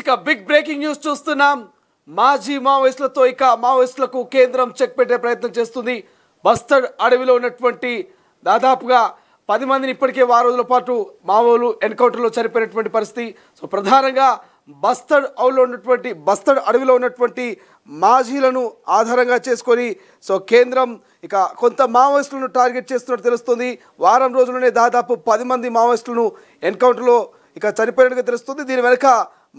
ఇక big breaking news చూస్తున్నాం. మాజీ మావోయిస్టులతో ఇక మావోయిస్టులకు కేంద్రం చెక్ పెట్టే ప్రయత్నం చేస్తుంది. బస్తర్ అడవిలో ఉన్నటువంటి దాదాపుగా 10 మందిని ఇప్పటికే వారం రోజుల పాటు మావోలు ఎన్కౌంటర్లో చనిపోయినటువంటి పరిస్థితి. సో ప్రధానంగా బస్తర్ అడవిలో ఉన్నటువంటి మాజీలను ఆధారంగా చేసుకొని సో కేంద్రం ఇక కొంత మావోయిస్టులను టార్గెట్ చేస్తున్నట్టు తెలుస్తుంది. వారం రోజుల్లోనే దాదాపు 10 మంది మావోయిస్టులను ఎన్కౌంటర్లో ఇక చనిపోయినట్టుగా తెలుస్తుంది. దీని వెనుక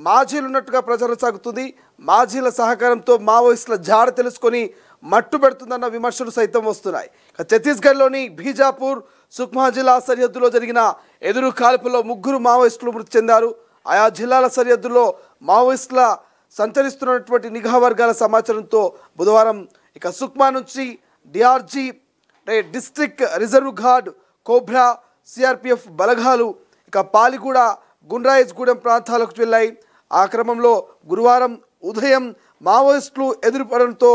మాజీలు ఉన్నట్టుగా ప్రచారం సాగుతుంది. మాజీల సహకారంతో మావోయిస్టుల జాడ తెలుసుకొని మట్టు పెడుతుందన్న విమర్శలు సైతం వస్తున్నాయి. ఛత్తీస్గఢ్లోని బీజాపూర్ సుక్మా జిల్లా సరిహద్దులో జరిగిన ఎదురు కాల్పుల్లో 3 మావోయిస్టులు మృతి చెందారు. ఆయా జిల్లాల సరిహద్దుల్లో మావోయిస్టుల సంచరిస్తున్నటువంటి నిఘా వర్గాల సమాచారంతో బుధవారం ఇక సుక్మా నుంచి DRG district reserve guard, cobra, CRPF బలగాలు ఇక పాలిగూడ, గుండ్రాయిస్గూడెం ప్రాంతాలకు వెళ్ళాయి. ఆ క్రమంలో గురువారం ఉదయం మావోయిస్టులు ఎదురుపడంతో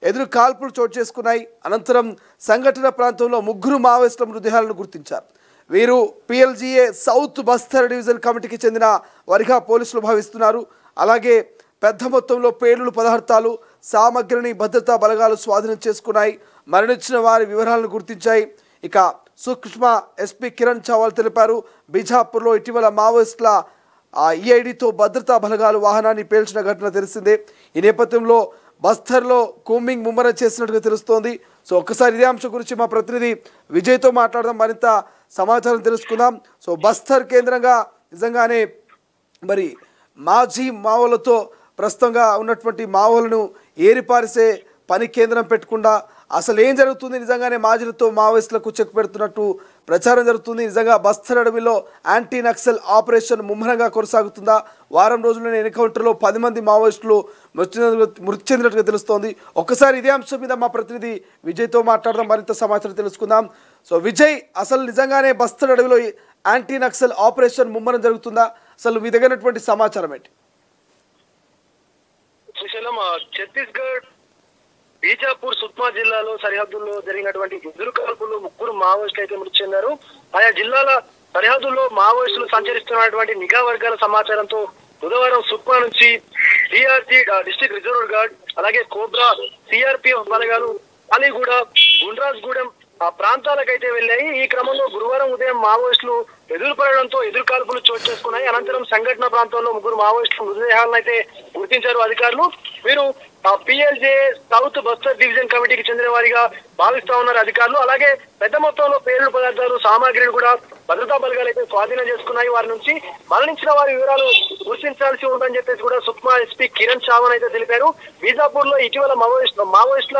ఎదురు కాల్పులు చోటు చేసుకున్నాయి. అనంతరం సంఘటన ప్రాంతంలో 3 మావోయిస్టుల మృతదేహాలను గుర్తించారు. వీరు పిఎల్జీఏ సౌత్ బస్తర్ డివిజన్ కమిటీకి చెందిన వారిగా పోలీసులు భావిస్తున్నారు. అలాగే పెద్ద మొత్తంలో పేలుడు పదార్థాలు, సామగ్రిని భద్రతా బలగాలు స్వాధీనం చేసుకున్నాయి. మరణించిన వారి వివరాలను గుర్తించాయి. ఇక సూక్ష్మ ఎస్పీ కిరణ్ చావల్ తెలిపారు, బీజాపూర్లో ఇటీవల మావోయిస్టుల ఈఐడితో భద్రతా బలగాలు వాహనాన్ని పేల్చిన ఘటన తెలిసిందే. ఈ నేపథ్యంలో బస్తర్లో కూంబింగ్ ముమ్మరం చేసినట్టుగా తెలుస్తోంది. సో ఒక్కసారి ఇదే అంశం గురించి మా ప్రతినిధి విజయ్తో మాట్లాడదాం, మరింత సమాచారం తెలుసుకుందాం. సో బస్తర్ కేంద్రంగా నిజంగానే మరి మాజీ మావోలతో ప్రస్తుతంగా ఉన్నటువంటి మావోలను ఏరిపారిసే పని కేంద్రం పెట్టకుండా అసలు ఏం జరుగుతుంది, నిజంగానే మాజీలతో మావోయిస్టులకు చెక్ పెడుతున్నట్టు ప్రచారం జరుగుతుంది. నిజంగా బస్తర్ అడవిలో యాంటీ నక్సల్ ఆపరేషన్ ముమ్మరంగా కొనసాగుతుందా? వారం రోజుల్లోనే ఎన్కౌంటర్లో 10 మంది మావోయిస్టులు మృతి చెందినట్టుగా తెలుస్తోంది. ఒక్కసారి ఇదే అంశం మీద మా ప్రతినిధి విజయ్తో మాట్లాడదాం, మరింత సమాచారం తెలుసుకుందాం. సో విజయ్, అసలు నిజంగానే బస్తర్ అడవిలో యాంటీ నక్సల్ ఆపరేషన్ ముమ్మరం జరుగుతుందా? అసలు మీ దగ్గరటువంటి సమాచారం ఏంటి? ఛత్తీస్గఢ్ బీజాపూర్ సుక్మా జిల్లాలో సరిహద్దుల్లో జరిగినటువంటి ఎదురు కాల్పుల్లో 3 మావోయిస్టులు అయితే మృతి చెందారు. ఆయా జిల్లాల సరిహద్దుల్లో మావోయిస్టులు సంచరిస్తున్నటువంటి నిఘా వర్గాల సమాచారంతో బుధవారం సుక్మా నుంచి డిఆర్జీ డిస్ట్రిక్ట్ రిజర్వ్ గార్డ్, అలాగే కోబ్రా, సిఆర్పిఎఫ్ బలగాలు పాలిగూడ, గుండ్రాయిస్గూడెం ప్రాంతాలకైతే వెళ్ళాయి. ఈ క్రమంలో గురువారం ఉదయం మావోయిస్టులు ఎదురుపడడంతో ఎదురు కాల్పులు చోటు చేసుకున్నాయి. అనంతరం సంఘటన ప్రాంతంలో 3 మావోయిస్టుల మృతదేహాలను అయితే గుర్తించారు అధికారులు. వీరు పిఎల్జే సౌత్ బస్తర్ డివిజన్ కమిటీకి చెందిన వారిగా భావిస్తా ఉన్నారు అధికారులు. అలాగే పెద్ద మొత్తంలో పేలుడు పదార్థాలు, సామాగ్రిని కూడా భద్రతా బలగాలు అయితే స్వాధీనం చేసుకున్నాయి. వారి నుంచి మరణించిన వారి వివరాలు గుర్తించాల్సి ఉందని చెప్పేసి కూడా సుక్మా ఎస్పీ కిరణ్ చావల్ అయితే తెలిపారు. బీజాపూర్ లో ఇటీవల మావోయిస్టుల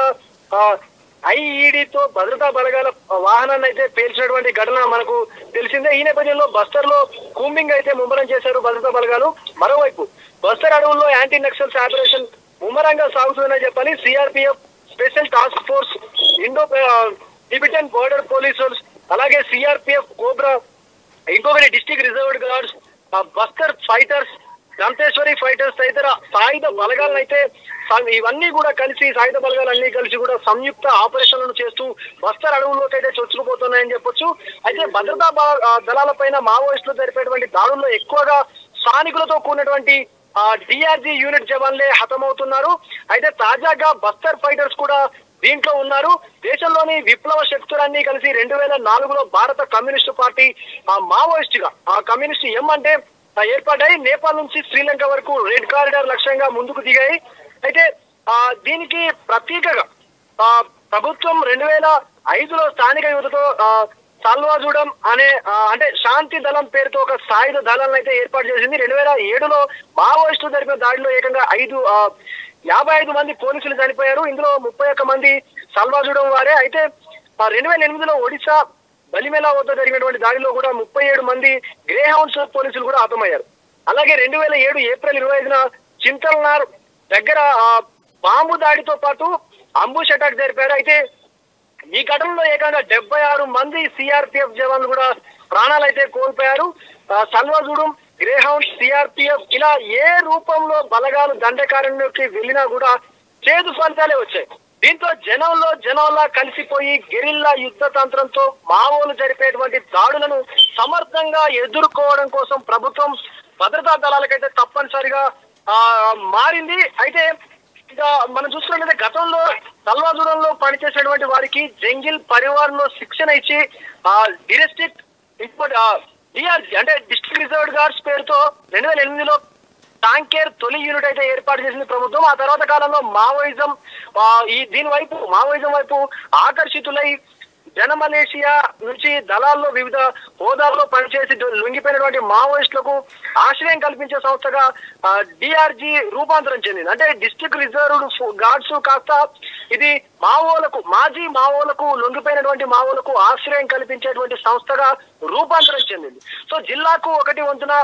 ఐఈడితో భద్రతా బలగాల వాహనాన్ని అయితే పేల్చినటువంటి ఘటన మనకు తెలిసిందే. ఈ నేపథ్యంలో బస్తర్ లో కూంబింగ్ అయితే ముమ్మరం చేశారు భద్రతా బలగాలు. మరోవైపు బస్తర్ అడవుల్లో యాంటీ నక్సల్స్ ఆపరేషన్ ముమ్మరంగా సాగుతుందని చెప్పాలి. CRPF special task force, Indo Tibetan border police, అలాగే సిఆర్పిఎఫ్, కోబ్రా, ఇంకొకటి district reserved guards, Bastar fighters, Danteshwari fighters తదితర సాయుధ బలగాలను అయితే ఇవన్నీ కూడా కలిసి సాయుధ బలగాలన్నీ కలిసి కూడా సంయుక్త ఆపరేషన్లను చేస్తూ బస్తర్ అడవుల్లోకి అయితే చొచ్చుకుపోతున్నాయని చెప్పొచ్చు. అయితే భద్రతా దళాల పైన మావోయిస్టులు జరిపేటువంటి దాడుల్లో ఎక్కువగా స్థానికులతో కూడినటువంటి డిఆర్జీ యూనిట్ జవాన్లే హతమవుతున్నారు. అయితే తాజాగా బస్తర్ ఫైటర్స్ కూడా దీంట్లో ఉన్నారు. దేశంలోని విప్లవ శక్తులన్నీ కలిసి 2004లో భారత కమ్యూనిస్టు పార్టీ మావోయిస్ట్ గా కమ్యూనిస్ట్ ఎం అంటే ఏర్పాటాయి. నేపాల్ నుంచి శ్రీలంక వరకు రెడ్ కారిడార్ లక్ష్యంగా ముందుకు దిగాయి. అయితే దీనికి ప్రత్యేకగా ప్రభుత్వం 2005లో స్థానిక యువతతో సాల్వాజూడం అంటే శాంతి దళం పేరుతో ఒక సాయుధ దళాలను అయితే ఏర్పాటు చేసింది. 2007లో మావోయిస్టులు జరిపిన దాడిలో ఏకంగా 55 మంది పోలీసులు చనిపోయారు. ఇందులో 31 మంది సాల్వాజూడం వారే. అయితే 2008లో ఒడిశా బలిమెలా వద్ద జరిగినటువంటి దాడిలో కూడా 37 మంది గ్రే హౌండ్స్ పోలీసులు కూడా హతమయ్యారు. అలాగే 2007 ఏప్రిల్ 25న చింతల్నార్ దగ్గర బాంబు దాడితో పాటు అంబుష్ అటాక్ జరిపారు. అయితే ఈ ఘటనలో ఏకంగా 76 మంది సిఆర్పిఎఫ్ జవాన్లు కూడా ప్రాణాలైతే కోల్పోయారు. సల్వాజూడం, గ్రేహౌండ్, సిఆర్పిఎఫ్ ఇలా ఏ రూపంలో బలగాలు దండకారణ్యంలోకి వెళ్ళినా కూడా చేదు ఫలితాలే వచ్చాయి. దీంతో జనంలా కలిసిపోయి గెరిల్లా యుద్ధ తంత్రంతో మావోలు జరిపేటువంటి దాడులను సమర్థంగా ఎదుర్కోవడం కోసం ప్రభుత్వం భద్రతా దళాలకైతే తప్పనిసరిగా మారింది. అయితే ఇక మనం చూసుకున్నట్లయితే గతంలో తల్వాదూరంలో పనిచేసేటువంటి వారికి జంగిల్ పరివార్ లో శిక్షణ ఇచ్చి డిస్ట్రిక్ట్ డిఆర్జీ అంటే డిస్ట్రిక్ట్ రిజర్వ్డ్ గార్డ్స్ పేరుతో 2008లో టాంకేర్ తొలి యూనిట్ అయితే ఏర్పాటు చేసింది ప్రభుత్వం. ఆ తర్వాత కాలంలో మావోయిజం వైపు ఆకర్షితులై జన మలేషియా నుంచి దళాల్లో వివిధ హోదాల్లో పనిచేసి లొంగిపోయినటువంటి మావోయిస్టులకు ఆశ్రయం కల్పించే సంస్థగా డిఆర్జీ రూపాంతరం చెందింది. అంటే డిస్ట్రిక్ట్ రిజర్వ్డ్ గార్డ్స్ కాస్త ఇది మాజీ మావోలకు లొంగిపోయినటువంటి మావోలకు ఆశ్రయం కల్పించేటువంటి సంస్థగా రూపాంతరం చెందింది. సో జిల్లాకు 1 వంతున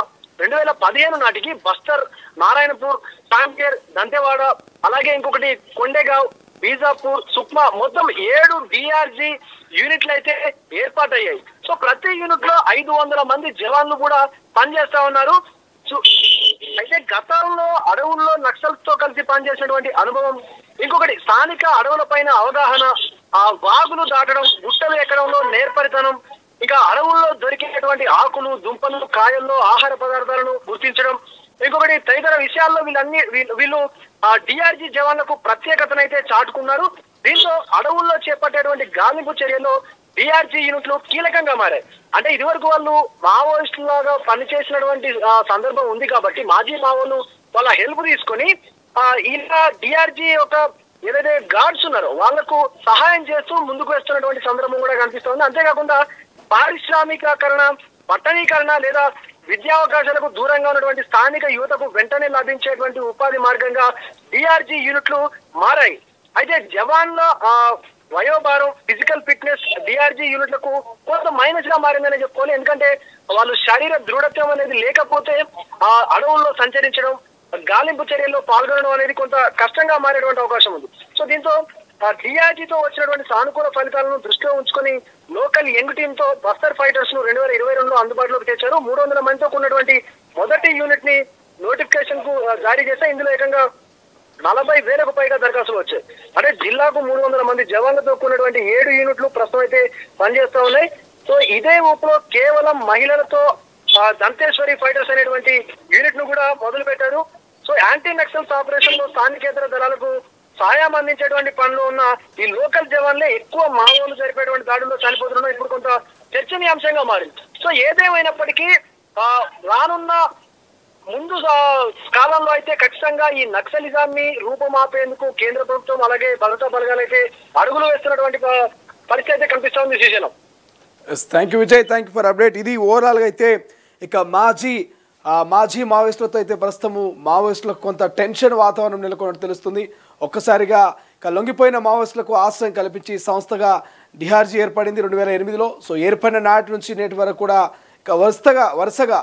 2015 నాటికి బస్తర్, నారాయణపూర్, టాంకేర్, దంతెవాడ, అలాగే ఇంకొకటి కొండేగావ్, బీజాపూర్, సుక్మా మొత్తం 7 డిఆర్జీ యూనిట్లు అయితే ఏర్పాటయ్యాయి. సో ప్రతి యూనిట్ లో 500 మంది జవాన్లు కూడా పనిచేస్తా ఉన్నారు. అయితే గతంలో అడవుల్లో నక్సల్స్ తో కలిసి పనిచేసినటువంటి అనుభవం, ఇంకొకటి స్థానిక అడవుల పైన అవగాహన, వాగులు దాటడం, గుట్టలు ఎక్కడంలో నేర్పరితనం, ఇంకా అడవుల్లో దొరికేటువంటి ఆకులు, దుంపలు, కాయల్లో ఆహార పదార్థాలను గుర్తించడం, ఇంకొకటి తదితర విషయాల్లో వీళ్ళు డిఆర్జీ జవాన్లకు ప్రత్యేకతనైతే చాటుకున్నారు. దీంతో అడవుల్లో చేపట్టేటువంటి గాలింపు చర్యల్లో డిఆర్జీ యూనిట్లు కీలకంగా మారాయి. అంటే ఇదివరకు వాళ్ళు మావోయిస్టులాగా పనిచేసినటువంటి సందర్భం ఉంది కాబట్టి మాజీ మావోలు వాళ్ళ హెల్ప్ తీసుకొని ఇలా డిఆర్జీ ఏదైతే గార్డ్స్ ఉన్నారో వాళ్లకు సహాయం చేస్తూ ముందుకు వేస్తున్నటువంటి సందర్భం కూడా కనిపిస్తుంది. అంతేకాకుండా పారిశ్రామికీకరణ, పట్టణీకరణ లేదా విద్యావకాశాలకు దూరంగా ఉన్నటువంటి స్థానిక యువతకు వెంటనే లభించేటువంటి ఉపాధి మార్గంగా డిఆర్జీ యూనిట్లు మారాయి. అయితే జవాన్ల వయోభారం, ఫిజికల్ ఫిట్నెస్ డిఆర్జీ యూనిట్లకు కొంత మైనస్ గా మారిందని చెప్పుకోవాలి. ఎందుకంటే వాళ్ళు శరీర దృఢత్వం అనేది లేకపోతే అడవుల్లో సంచరించడం, గాలింపు చర్యల్లో పాల్గొనడం అనేది కొంత కష్టంగా మారేటువంటి అవకాశం ఉంది. సో దీంతో డిఆర్జీతో వచ్చినటువంటి సానుకూల ఫలితాలను దృష్టిలో ఉంచుకొని లోకల్ యంగ్ టీమ్ తో బస్తర్ ఫైటర్స్ ను 2022లో అందుబాటులోకి తెచ్చారు. 300 మందితో ఉన్నటువంటి మొదటి యూనిట్ ని నోటిఫికేషన్ కు జారీ చేస్తే ఇందులో ఏకంగా 40,000కు పైగా దరఖాస్తులు వచ్చాయి. అంటే జిల్లాకు 300 మంది జవాన్లతో కూడినటువంటి 7 యూనిట్లు ప్రస్తుతం అయితే పనిచేస్తా ఉన్నాయి. సో ఇదే ఊపులో కేవలం మహిళలతో దంతేశ్వరి ఫైటర్స్ అనేటువంటి యూనిట్ ను కూడా మొదలు పెట్టారు. సో యాంటీ నక్సల్స్ ఆపరేషన్ లో స్థానికేతర దళాలకు సాయం అందించేటువంటి పనులు ఉన్న ఈ లోకల్ జవాన్లే ఎక్కువ మావోలు జరిపేటువంటి దాడుల్లో చనిపోతున్నా ఇప్పుడు కొంత చర్చనీయాంశంగా మారింది. సో ఏదేమైనప్పటికీ రానున్న ముందు కాలంలో అయితే ఖచ్చితంగా ఈ నక్సలిజాన్ని రూపమాపేందుకు కేంద్ర ప్రభుత్వం అలాగే భద్రతా బలగాలు అయితే అడుగులు వేస్తున్నటువంటి పరిస్థితి అయితే కనిపిస్తా ఉంది. Srisailam. Thank you Vijay, thank you for update. ఇది ఓవరాల్గా అయితే ఇక మాజీ మావోయిస్టులతో అయితే ప్రస్తుతము మావోయిస్టులకు కొంత టెన్షన్ వాతావరణం నెలకొన్నట్టు తెలుస్తుంది. ఒక్కసారిగా ఇక లొంగిపోయిన మావోయిస్టులకు ఆశ్రయం కల్పించి సంస్థగా డిఆర్జీ ఏర్పడింది 2008లో. సో ఏర్పడిన నాటి నుంచి నేటి వరకు కూడా ఇక వరుసగా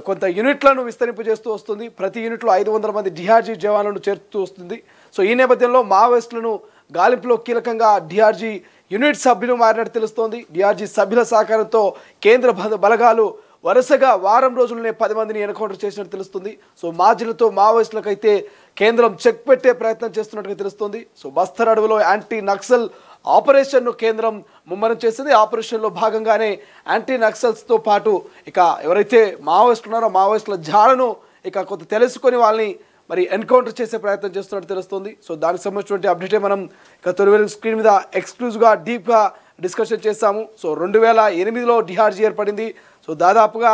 కొంత యూనిట్లను విస్తరింపు చేస్తూ వస్తుంది. ప్రతి యూనిట్లో 500 మంది డిఆర్జీ జవాన్లను చేరుతూ వస్తుంది. సో ఈ నేపథ్యంలో మావోయిస్టులను గాలింపులో కీలకంగా డిఆర్జీ యూనిట్ సభ్యులు మారినట్టు తెలుస్తోంది. డిఆర్జీ సభ్యుల సహకారంతో కేంద్ర బలగాలు వరుసగా వారం రోజుల్లోనే 10 మందిని ఎన్కౌంటర్ చేసినట్టు తెలుస్తుంది. సో మాజీలతో మావోయిస్టులకు అయితే కేంద్రం చెక్ పెట్టే ప్రయత్నం చేస్తున్నట్టుగా తెలుస్తుంది. సో బస్తర్ అడవిలో యాంటీ నక్సల్ ఆపరేషన్ను కేంద్రం ముమ్మరం చేసింది. ఆపరేషన్లో భాగంగానే యాంటీ నక్సల్స్తో పాటు ఇక ఎవరైతే మావోయిస్టులు ఉన్నారో మావోయిస్టుల జాడను ఇక కొంత తెలుసుకొని వాళ్ళని మరి ఎన్కౌంటర్ చేసే ప్రయత్నం చేస్తున్నట్టు తెలుస్తుంది. సో దానికి సంబంధించినటువంటి అప్డేటే మనం ఇక తొలి స్క్రీన్ మీద ఎక్స్క్లూజివ్గా డీప్గా డిస్కషన్ చేస్తాము. సో 2008లో డిఆర్జీ ఏర్పడింది. సో దాదాపుగా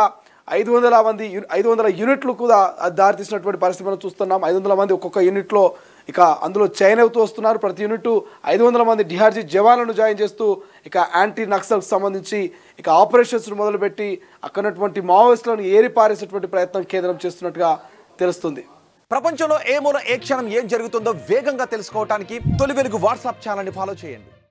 500 యూనిట్లు కూడా దారితీసినటువంటి పరిస్థితి మనం చూస్తున్నాం. 500 మంది ఒక్కొక్క యూనిట్లో ఇక అందులో జాయిన్ అవుతూ వస్తున్నారు. ప్రతి యూనిట్ 500 మంది డిఆర్జీ జవాన్లను జాయిన్ చేస్తూ ఇక యాంటీ నక్సల్కి సంబంధించి ఇక ఆపరేషన్స్ మొదలుపెట్టి అక్కడటువంటి మావోయిస్టులను ఏరిపారేసేటువంటి ప్రయత్నం కేంద్రం చేస్తున్నట్టుగా తెలుస్తుంది. ప్రపంచంలో ఏ మూల ఏ క్షణం ఏం జరుగుతుందో వేగంగా తెలుసుకోవడానికి తొలి వెలుగు వాట్సాప్ ఛానల్ని ఫాలో చేయండి.